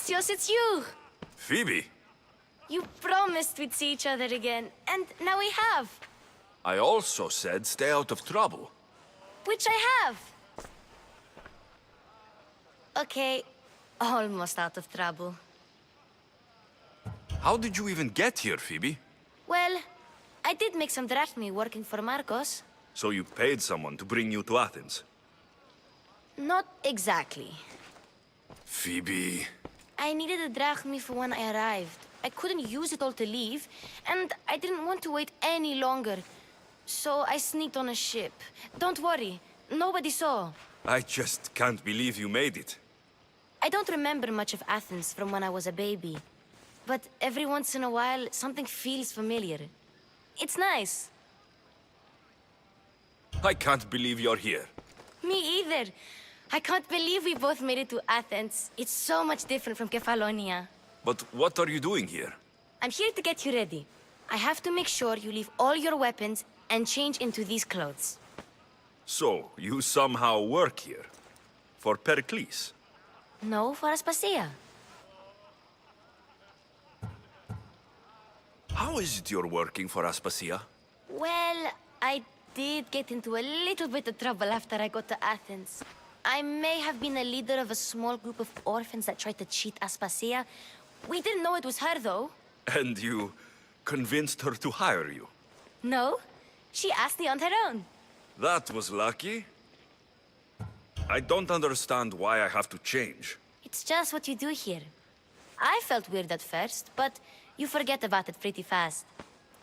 Gracios, it's you! Phoebe! You promised we'd see each other again, and now we have. I also said stay out of trouble. Which I have. Okay, almost out of trouble. How did you even get here, Phoebe? Well, I did make some drachmi working for Marcos. So you paid someone to bring you to Athens? Not exactly. Phoebe... I needed a drachmi for when I arrived. I couldn't use it all to leave, and I didn't want to wait any longer. So I sneaked on a ship. Don't worry, nobody saw. I just can't believe you made it. I don't remember much of Athens from when I was a baby. But every once in a while, something feels familiar. It's nice. I can't believe you're here. Me either. I can't believe we both made it to Athens. It's so much different from Kefalonia. But what are you doing here? I'm here to get you ready. I have to make sure you leave all your weapons and change into these clothes. So, you somehow work here? For Perikles? No, for Aspasia. How is it you're working for Aspasia? Well, I did get into a little bit of trouble after I got to Athens. I may have been a leader of a small group of orphans that tried to cheat Aspasia. We didn't know it was her, though. And you convinced her to hire you? No, she asked me on her own. That was lucky. I don't understand why I have to change. It's just what you do here. I felt weird at first, but you forget about it pretty fast.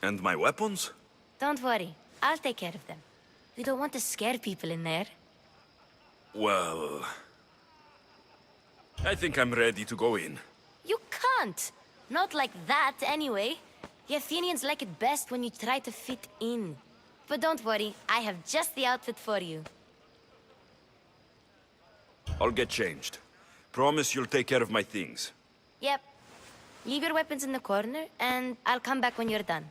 And my weapons? Don't worry, I'll take care of them. You don't want to scare people in there. Well... I think I'm ready to go in. You can't! Not like that, anyway. The Athenians like it best when you try to fit in. But don't worry, I have just the outfit for you. I'll get changed. Promise you'll take care of my things. Yep. Leave your weapons in the corner, and I'll come back when you're done.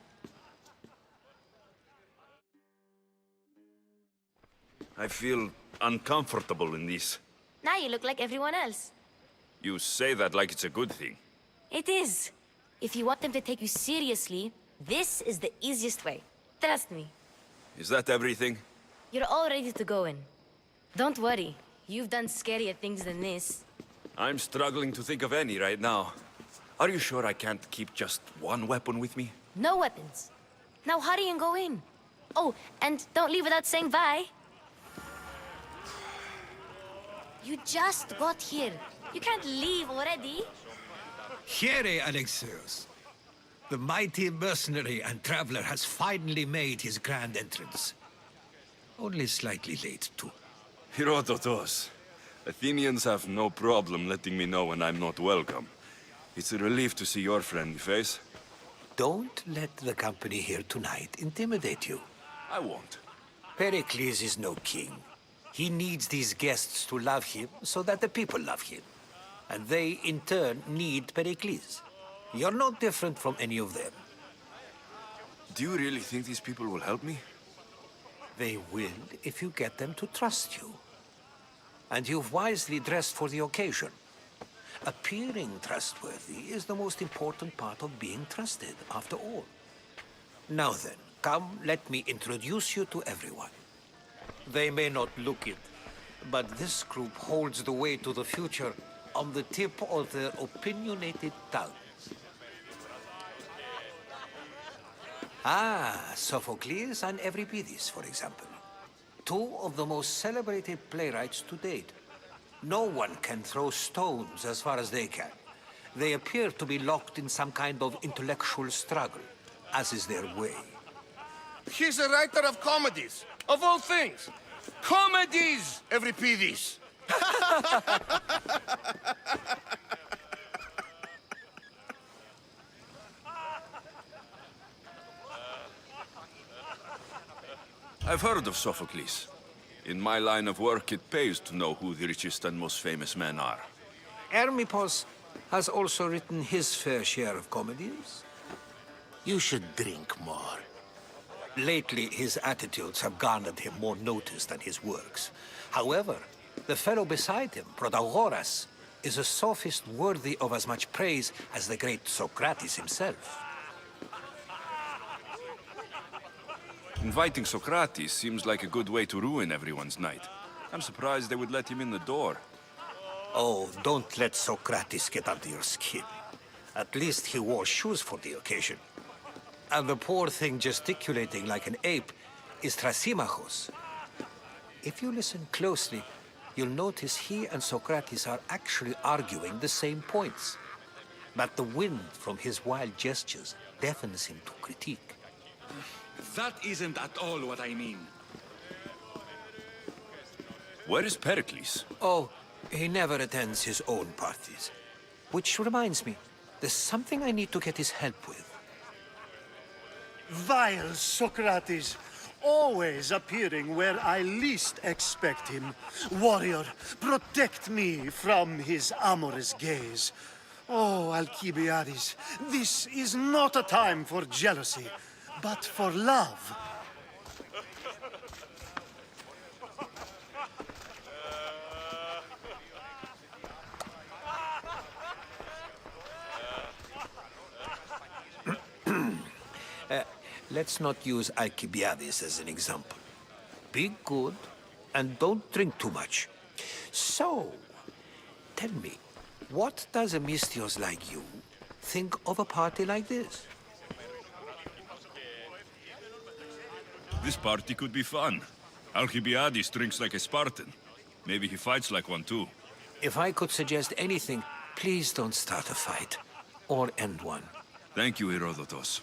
I feel uncomfortable in this. Now you look like everyone else. You say that like it's a good thing. It is. If you want them to take you seriously, this is the easiest way. Trust me. Is that everything? You're all ready to go in. Don't worry. You've done scarier things than this. I'm struggling to think of any right now. Are you sure I can't keep just one weapon with me? No weapons. Now hurry and go in. Oh, and don't leave without saying bye. You just got here. You can't leave already. Here, Alexios. The mighty mercenary and traveler has finally made his grand entrance. Only slightly late, too. Herodotos. Athenians have no problem letting me know when I'm not welcome. It's a relief to see your friendly face. Don't let the company here tonight intimidate you. I won't. Pericles is no king. He needs these guests to love him so that the people love him. And they, in turn, need Pericles. You're no different from any of them. Do you really think these people will help me? They will if you get them to trust you. And you've wisely dressed for the occasion. Appearing trustworthy is the most important part of being trusted, after all. Now then, come, let me introduce you to everyone. They may not look it, but this group holds the way to the future on the tip of their opinionated tongues. Ah, Sophocles and Euripides, for example. Two of the most celebrated playwrights to date. No one can throw stones as far as they can. They appear to be locked in some kind of intellectual struggle, as is their way. He's a writer of comedies, of all things. Comedies, Euripides. I've heard of Sophocles. In my line of work, it pays to know who the richest and most famous men are. Hermippos has also written his fair share of comedies. You should drink more. Lately, his attitudes have garnered him more notice than his works. However, the fellow beside him, Protagoras, is a sophist worthy of as much praise as the great Socrates himself. Inviting Socrates seems like a good way to ruin everyone's night. I'm surprised they would let him in the door. Oh, don't let Socrates get under your skin. At least he wore shoes for the occasion. And the poor thing gesticulating like an ape is Thrasymachos. If you listen closely, you'll notice he and Socrates are actually arguing the same points. But the wind from his wild gestures deafens him to critique. That isn't at all what I mean. Where is Perikles? Oh, he never attends his own parties. Which reminds me, there's something I need to get his help with. Vile Socrates, always appearing where I least expect him. Warrior, protect me from his amorous gaze. Oh, Alcibiades, this is not a time for jealousy, but for love. Let's not use Alcibiades as an example. Be good, and don't drink too much. So, tell me, what does a Mystios like you think of a party like this? This party could be fun. Alcibiades drinks like a Spartan. Maybe he fights like one too. If I could suggest anything, please don't start a fight. Or end one. Thank you, Herodotus.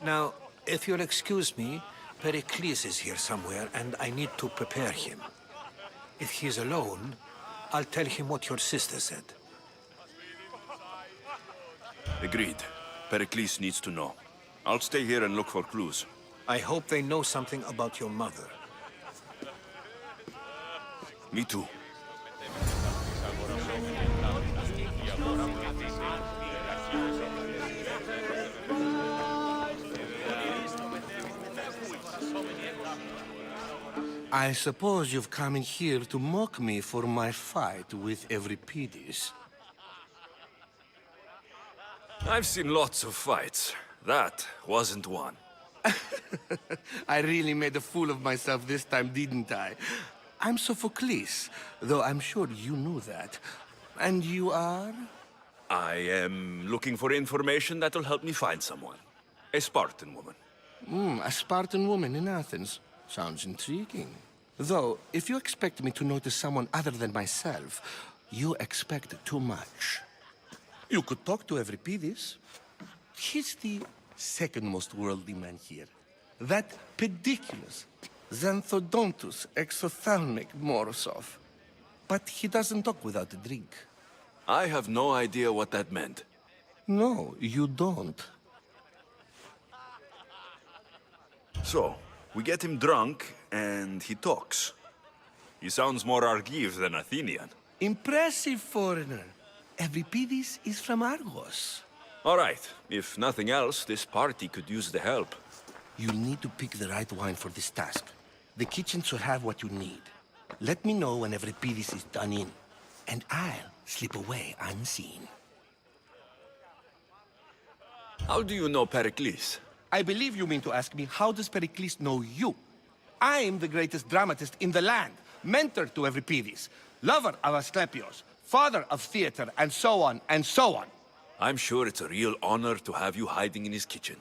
Now, if you'll excuse me, Perikles is here somewhere, and I need to prepare him. If he's alone, I'll tell him what your sister said. Agreed. Perikles needs to know. I'll stay here and look for clues. I hope they know something about your mother. Me too. I suppose you've come in here to mock me for my fight with Euripides. I've seen lots of fights. That wasn't one. I really made a fool of myself this time, didn't I? I'm Sophocles, though I'm sure you knew that. And you are? I am looking for information that'll help me find someone. A Spartan woman. A Spartan woman in Athens. Sounds intriguing. Though, if you expect me to notice someone other than myself, you expect too much. You could talk to Euripides. He's the second most worldly man here. That pediculous, xanthodontus exophthalmic Morosov. But he doesn't talk without a drink. I have no idea what that meant. No, you don't. So, we get him drunk, and he talks. He sounds more Argive than Athenian. Impressive, foreigner. Euripides is from Argos. All right, if nothing else, this party could use the help. You'll need to pick the right wine for this task. The kitchen should have what you need. Let me know when Euripides is done in, and I'll slip away unseen. How do you know Perikles? I believe you mean to ask me, how does Pericles know you? I am the greatest dramatist in the land, mentor to Euripides, lover of Asclepios, father of theater, and so on, and so on. I'm sure it's a real honor to have you hiding in his kitchen.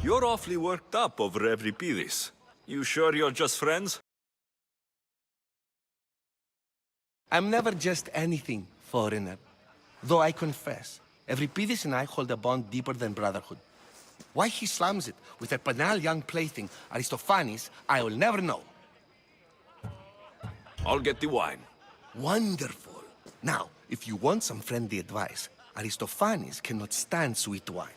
You're awfully worked up over Euripides. You sure you're just friends? I'm never just anything, foreigner. Though I confess, Euripides and I hold a bond deeper than brotherhood. Why he slams it with a banal young plaything, Aristophanes, I will never know. I'll get the wine. Wonderful. Now, if you want some friendly advice, Aristophanes cannot stand sweet wine.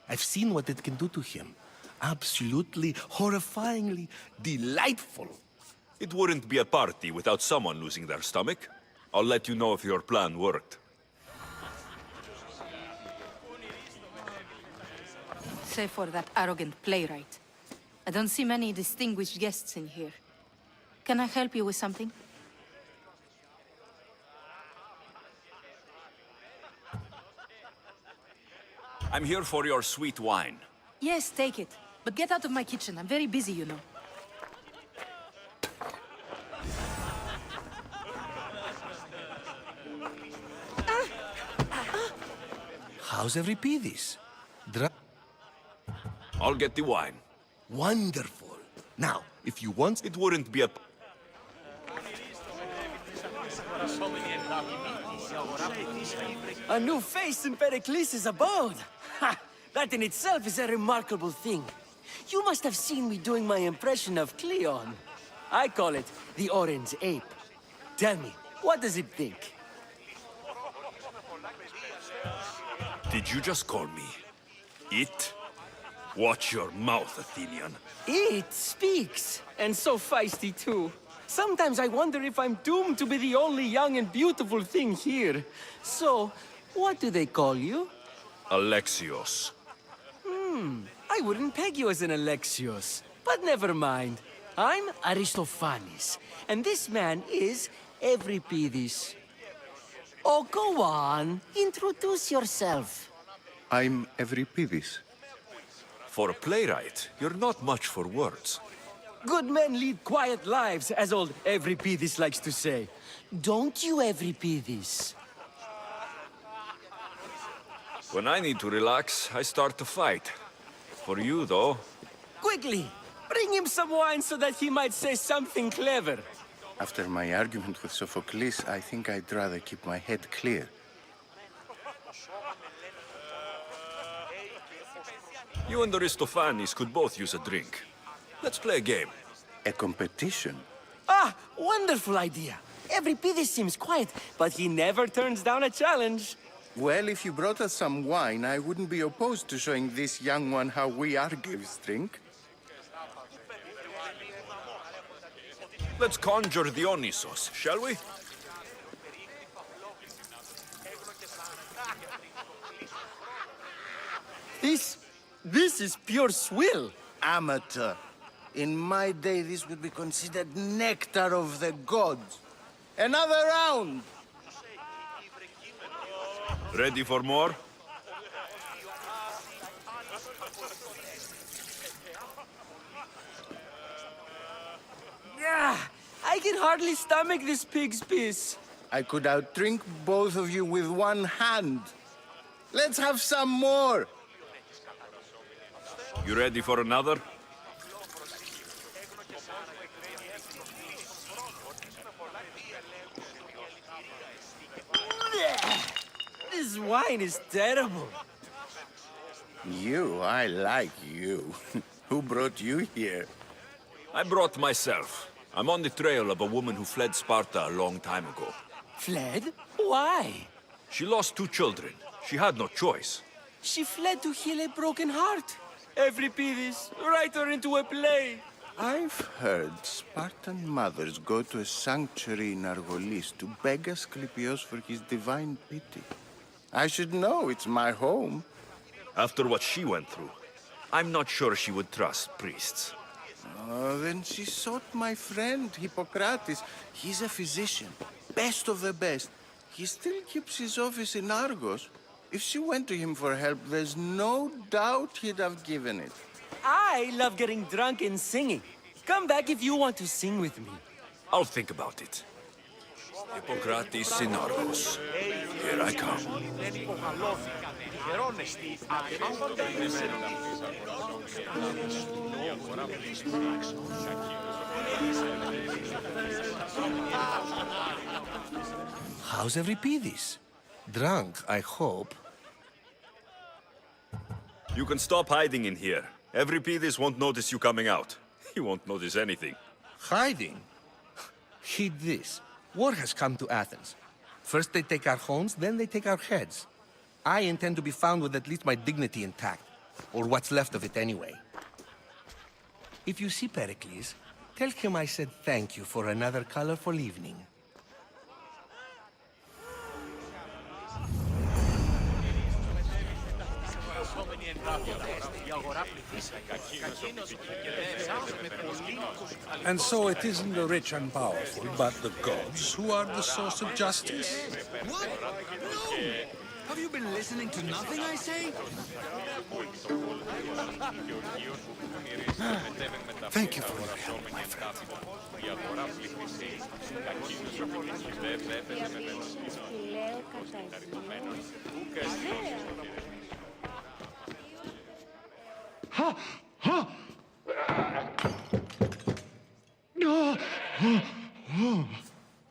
I've seen what it can do to him. Absolutely, horrifyingly delightful. It wouldn't be a party without someone losing their stomach. I'll let you know if your plan worked. Save for that arrogant playwright. I don't see many distinguished guests in here. Can I help you with something? I'm here for your sweet wine. Yes, take it. But get out of my kitchen. I'm very busy, you know. How's Euripidis? I'll get the wine. Wonderful. Now, if you want... It wouldn't be a... A new face in Perikles' abode! Ha! That in itself is a remarkable thing. You must have seen me doing my impression of Cleon. I call it the Orange Ape. Tell me, what does it think? Did you just call me it? Watch your mouth, Athenian. It speaks, and so feisty too. Sometimes I wonder if I'm doomed to be the only young and beautiful thing here. So, what do they call you? Alexios. I wouldn't peg you as an Alexios. But never mind. I'm Aristophanes, and this man is Euripidis. Oh, go on. Introduce yourself. I'm Euripidis. For a playwright, you're not much for words. Good men lead quiet lives, as old Euripidis likes to say. Don't you, Euripidis? When I need to relax, I start to fight. For you, though, Quickly! Bring him some wine so that he might say something clever. After my argument with Sophocles, I think I'd rather keep my head clear. you and Aristophanes could both use a drink. Let's play a game. A competition? Ah, wonderful idea. Euripidis seems quiet, but he never turns down a challenge. Well, if you brought us some wine, I wouldn't be opposed to showing this young one how we Argives drink. Let's conjure Dionysos, shall we? This is pure swill. Amateur. In my day, this would be considered nectar of the gods. Another round! Ready for more? Yeah, I can hardly stomach this pig's piss. I could outdrink both of you with one hand. Let's have some more! You ready for another? This wine is terrible. You, I like you. Who brought you here? I brought myself. I'm on the trail of a woman who fled Sparta a long time ago. Fled? Why? She lost 2 children. She had no choice. She fled to heal a broken heart. Euripidis, write her into a play. I've heard Spartan mothers go to a sanctuary in Argolis to beg Asclepios for his divine pity. I should know, it's my home. After what she went through, I'm not sure she would trust priests. Oh, then she sought my friend, Hippocrates. He's a physician, best of the best. He still keeps his office in Argos. If she went to him for help, there's no doubt he'd have given it. I love getting drunk and singing. Come back if you want to sing with me. I'll think about it. Hippocrates in Argos. Here I come. How's Euripidis? Drunk, I hope. You can stop hiding in here. Euripidis won't notice you coming out. He won't notice anything. Hiding? Heed this. War has come to Athens. First they take our homes, then they take our heads. I intend to be found with at least my dignity intact. Or what's left of it anyway. If you see Perikles, tell him I said thank you for another colorful evening. And so it isn't the rich and powerful, but the gods who are the source of justice? What? No! Have you been listening to nothing I say? Thank you for your help, my friend.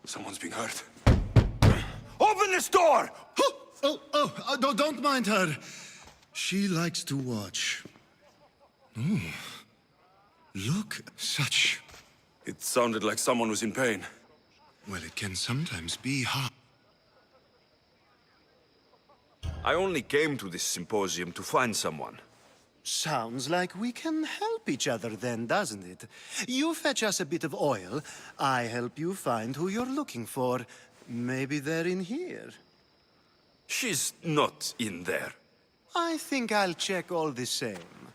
Someone's being hurt. Open this door! Don't mind her. She likes to watch. Look, such... It sounded like someone was in pain. Well, it can sometimes be hard. I only came to this symposium to find someone. Sounds like we can help each other then, doesn't it? You fetch us a bit of oil, I help you find who you're looking for. Maybe they're in here. She's not in there. I think I'll check all the same.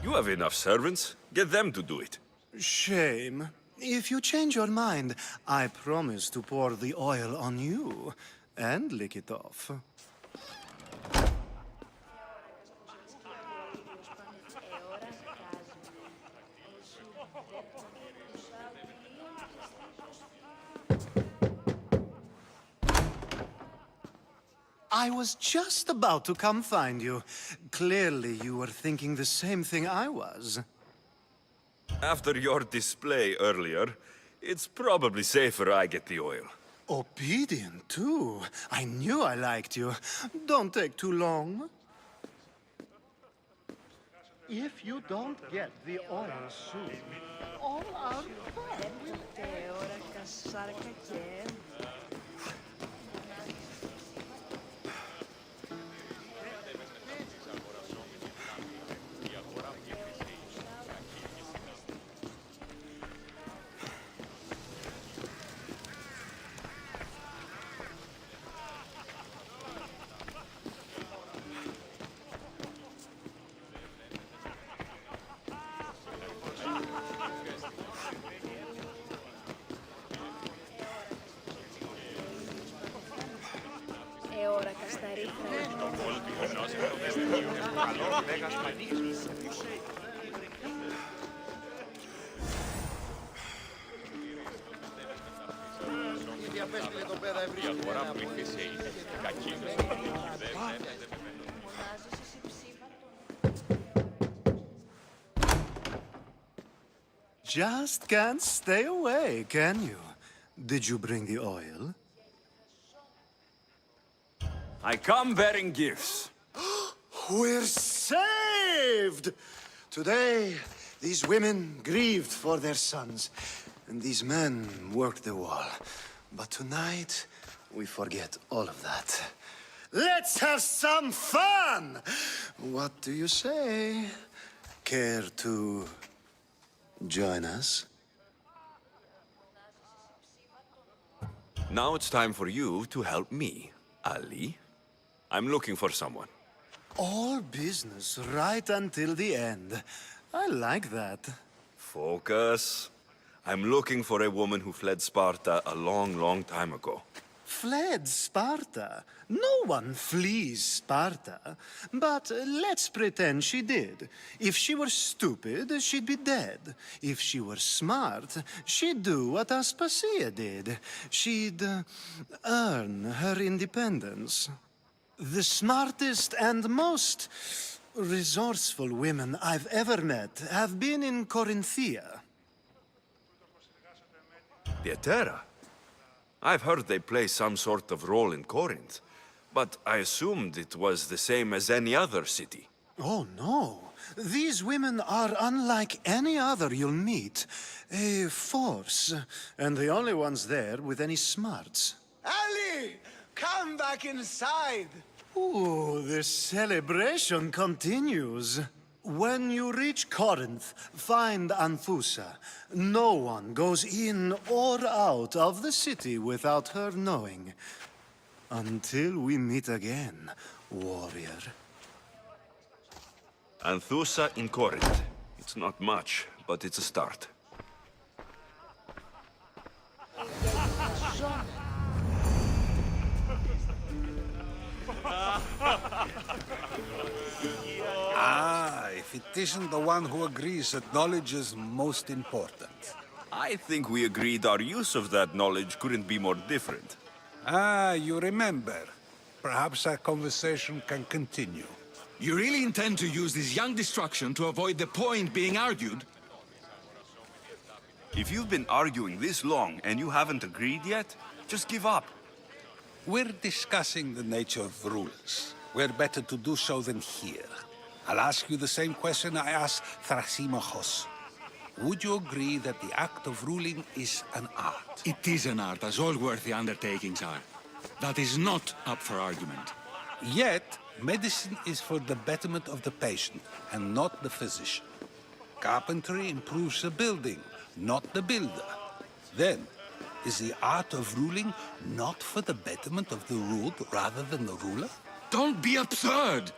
You have enough servants. Get them to do it. Shame. If you change your mind, I promise to pour the oil on you and lick it off. I was just about to come find you. Clearly, you were thinking the same thing I was. After your display earlier, it's probably safer I get the oil. Obedient, too. I knew I liked you. Don't take too long. If you don't get the oil soon, all our fun will Just can't stay away, can you? Did you bring the oil? I come bearing gifts. We're saved! Today, these women grieved for their sons, and these men worked the wall. But tonight, we forget all of that. Let's have some fun! What do you say? Care to join us? Now it's time for you to help me, Ali. I'm looking for someone. All business right until the end. I like that. Focus. I'm looking for a woman who fled Sparta a long, long time ago. Fled Sparta? No one flees Sparta. But let's pretend she did. If she were stupid, she'd be dead. If she were smart, she'd do what Aspasia did. She'd earn her independence. The smartest and most resourceful women I've ever met have been in Corinthia. The Etera? I've heard they play some sort of role in Corinth, but I assumed it was the same as any other city. Oh, no. These women are unlike any other you'll meet. A force, and the only ones there with any smarts. Ali! Come back inside! Ooh, the celebration continues. When you reach Corinth, find Anthusa. No one goes in or out of the city without her knowing. Until we meet again, warrior. Anthusa in Corinth. It's not much, but it's a start. Ah, if it isn't the one who agrees that knowledge is most important. I think we agreed our use of that knowledge couldn't be more different. Ah, you remember. Perhaps our conversation can continue. You really intend to use this young destruction to avoid the point being argued? If you've been arguing this long and you haven't agreed yet, just give up. We're discussing the nature of rules. Where better to do so than here? I'll ask you the same question I asked Thrasimachos. Would you agree that the act of ruling is an art? It is an art, as all worthy undertakings are. That is not up for argument. Yet, medicine is for the betterment of the patient, and not the physician. Carpentry improves the building, not the builder. Then, is the art of ruling not for the betterment of the ruled rather than the ruler? Don't be absurd!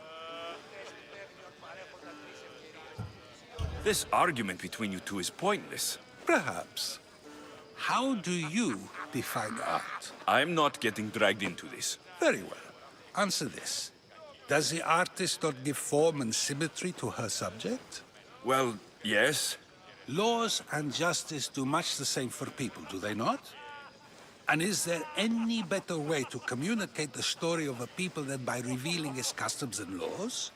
This argument between you two is pointless. Perhaps. How do you define art? I'm not getting dragged into this. Very well. Answer this. Does the artist not give form and symmetry to her subject? Well, yes. Laws and justice do much the same for people, do they not? And is there any better way to communicate the story of a people than by revealing its customs and laws?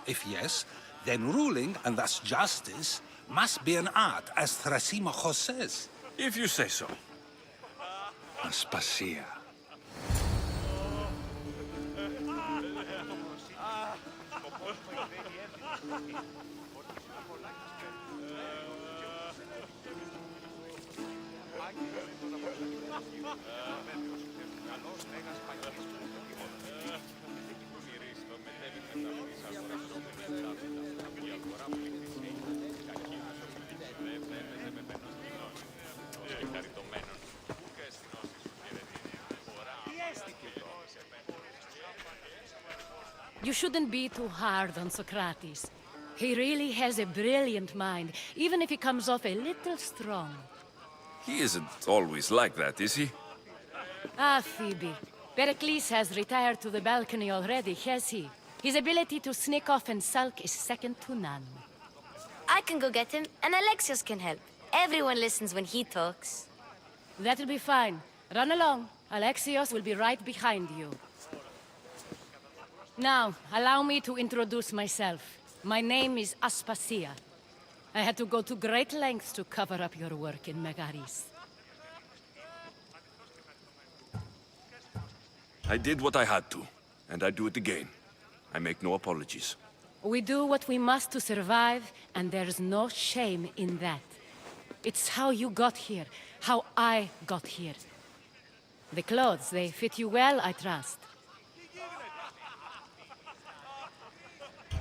If yes, then ruling, and thus justice, must be an art, as Thrasimachos says. If you say so. Aspasia. You shouldn't be too hard on Socrates. He really has a brilliant mind, even if he comes off a little strong. He isn't always like that, is he? Ah, Phoebe. Perikles has retired to the balcony already, has he? His ability to sneak off and sulk is second to none. I can go get him, and Alexios can help. Everyone listens when he talks. That'll be fine. Run along. Alexios will be right behind you. Now, allow me to introduce myself. My name is Aspasia. I had to go to great lengths to cover up your work in Megaris. I did what I had to, and I do it again. I make no apologies. We do what we must to survive, and there's no shame in that. It's how you got here, how I got here. The clothes, they fit you well, I trust.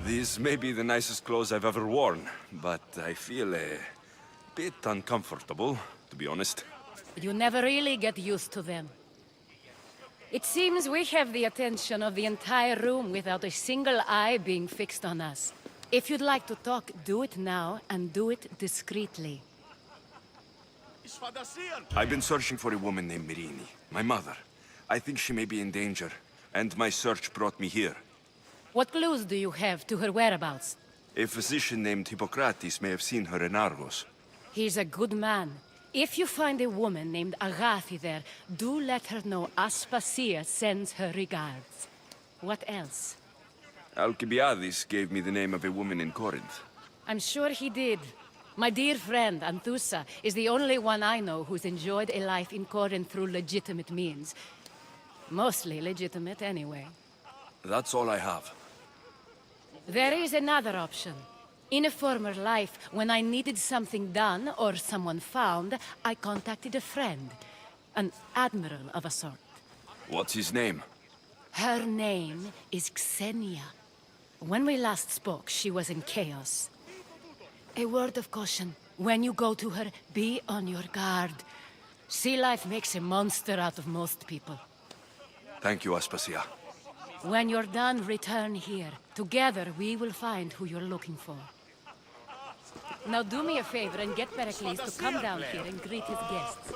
These may be the nicest clothes I've ever worn, but I feel a bit uncomfortable, to be honest. You never really get used to them. It seems we have the attention of the entire room without a single eye being fixed on us. If you'd like to talk, do it now, and do it discreetly. I've been searching for a woman named Mirini, my mother. I think she may be in danger, and my search brought me here. What clues do you have to her whereabouts? A physician named Hippocrates may have seen her in Argos. He's a good man. If you find a woman named Agathi there, do let her know Aspasia sends her regards. What else? Alcibiades gave me the name of a woman in Corinth. I'm sure he did. My dear friend, Anthusa, is the only one I know who's enjoyed a life in Corinth through legitimate means. Mostly legitimate, anyway. That's all I have. There is another option. In a former life, when I needed something done or someone found, I contacted a friend. An admiral of a sort. What's his name? Her name is Xenia. When we last spoke, she was in chaos. A word of caution. When you go to her, be on your guard. Sea life makes a monster out of most people. Thank you, Aspasia. When you're done, return here. Together, we will find who you're looking for. Now do me a favor and get Perikles to come down here and greet his guests.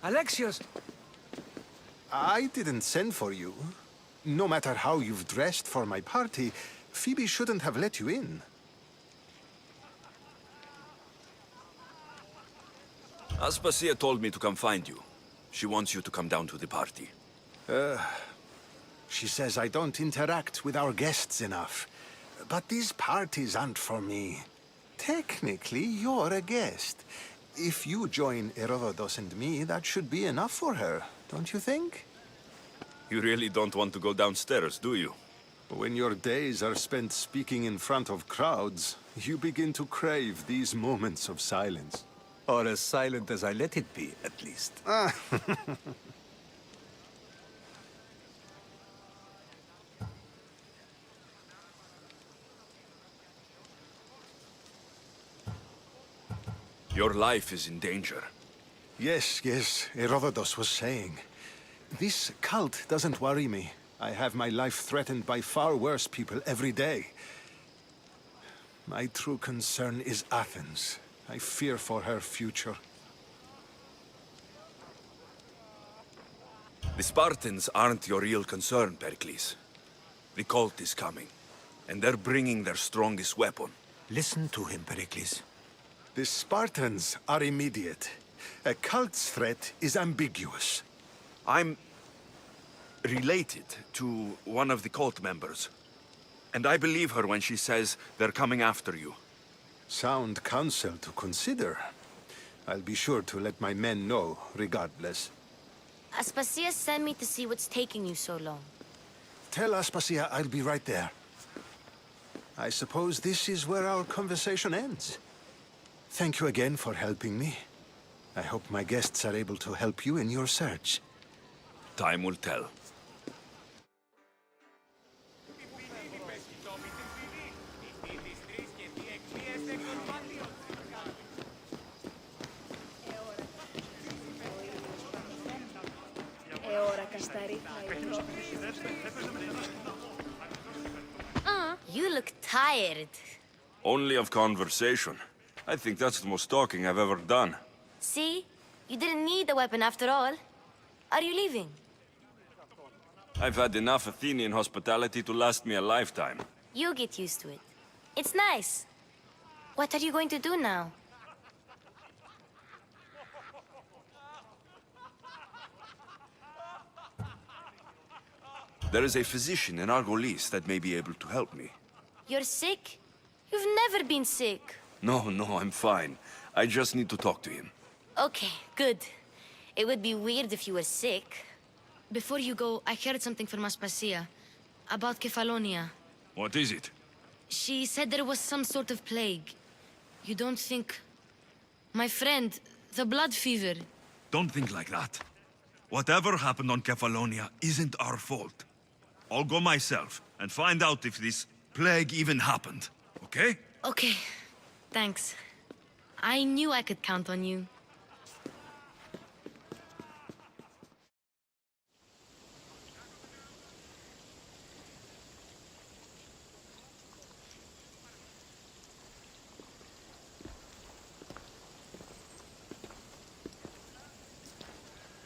Alexios! I didn't send for you. No matter how you've dressed for my party, Phoebe shouldn't have let you in. Aspasia told me to come find you. She wants you to come down to the party. She says I don't interact with our guests enough. But these parties aren't for me. Technically, you're a guest. If you join Herodotus and me, that should be enough for her, don't you think? You really don't want to go downstairs, do you? When your days are spent speaking in front of crowds, you begin to crave these moments of silence. Or as silent as I let it be, at least. Your life is in danger. Yes, Herodotus was saying. This cult doesn't worry me. I have my life threatened by far worse people every day. My true concern is Athens. I fear for her future. The Spartans aren't your real concern, Perikles. The cult is coming, and they're bringing their strongest weapon. Listen to him, Perikles. The Spartans are immediate. A cult's threat is ambiguous. I'm related to one of the cult members. And I believe her when she says they're coming after you. Sound counsel to consider. I'll be sure to let my men know, regardless. Aspasia sent me to see what's taking you so long. Tell Aspasia I'll be right there. I suppose this is where our conversation ends. Thank you again for helping me. I hope my guests are able to help you in your search. Time will tell. You look tired. Only of conversation. I think that's the most talking I've ever done. See? You didn't need the weapon after all. Are you leaving? I've had enough Athenian hospitality to last me a lifetime. You get used to it. It's nice. What are you going to do now? There is a physician in Argolis that may be able to help me. You're sick? You've never been sick. No, I'm fine. I just need to talk to him. Okay, good. It would be weird if you were sick. Before you go, I heard something from Aspasia about Kefalonia. What is it? She said there was some sort of plague. You don't think... My friend, the blood fever. Don't think like that. Whatever happened on Kefalonia isn't our fault. I'll go myself and find out if this plague even happened, okay? Okay, thanks. I knew I could count on you.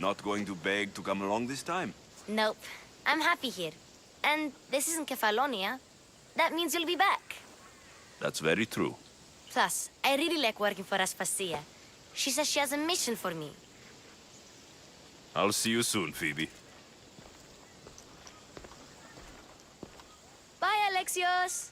Not going to beg to come along this time? Nope. I'm happy here. And this isn't Kefalonia. That means you'll be back. That's very true. Plus, I really like working for Aspasia. She says she has a mission for me. I'll see you soon, Phoebe. Bye, Alexios!